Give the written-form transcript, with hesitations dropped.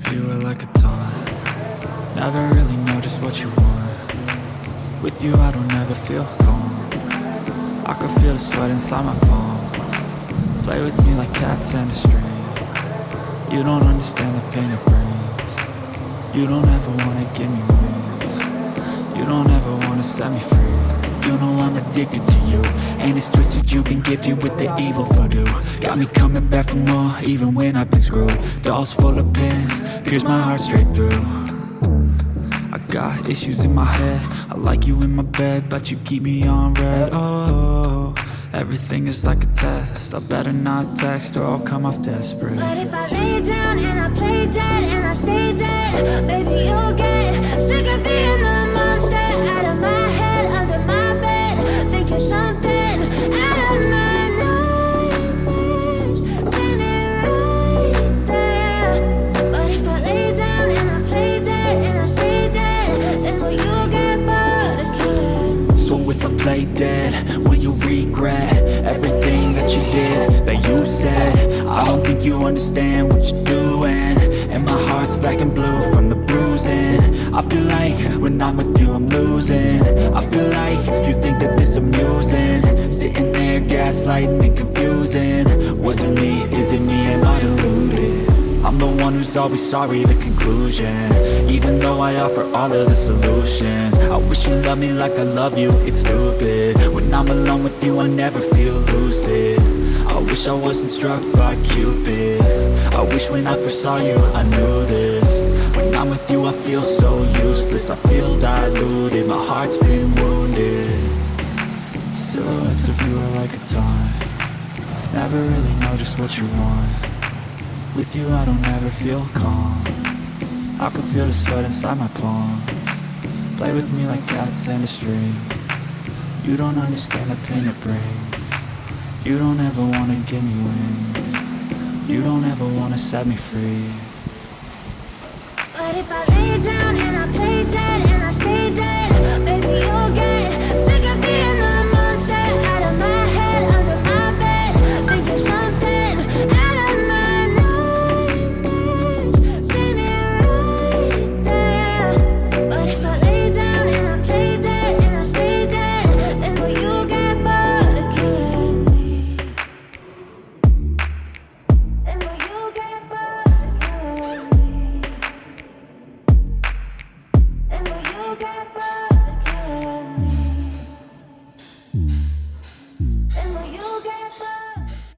if you were like a taunt. Never really know just what you want. With you I don't ever feel calm. I can feel the sweat inside my palm. Play with me like cats and a string. You don't understand the pain it brings. You don't ever wanna give me wings. You don't ever wanna set me free. You know I'm addicted to you, and it's twisted you've been gifted with the evil voodoo. Got me coming back for more, even when I've been screwed. Dolls full of pins, pierce my heart straight through. I got issues in my head, I like you in my bed, but you keep me on red. Oh, everything is like a test, I better not text or I'll come off desperate. But if I lay down and I play dead and I stay dead, baby you'll get sick of being the monster out of my head, under my bed, think you're something out of my nightmares, standing right there. But if I lay down and I play dead and I stay dead, then will you get bored of killing? So if I play dead, will you regret everything that you did, that you said? I don't think you understand what you're doing, and my heart's black and blue from the bruising. I feel like when I'm with you I'm losing. I feel like you think that this amusing, sitting there gaslighting and confusing. Was it me? Is it me? Am I deluded? I'm the one who's always sorry, the conclusion. Even though I offer all of the solutions, I wish you loved me like I love you, it's stupid. When I'm alone with you I never feel lucid. I wish I wasn't struck by Cupid. I wish when I first saw you I knew this. When I'm with you I feel so useless, I feel diluted, my heart's been wounded. Silhouettes of you are like a taunt. Never really know just what you want. With you I don't ever feel calm. I can feel the sweat inside my palm. Play with me like cats and a string. You don't understand the pain it brings. You don't ever wanna give me wings. You don't ever wanna set me free. But if I lay down and I play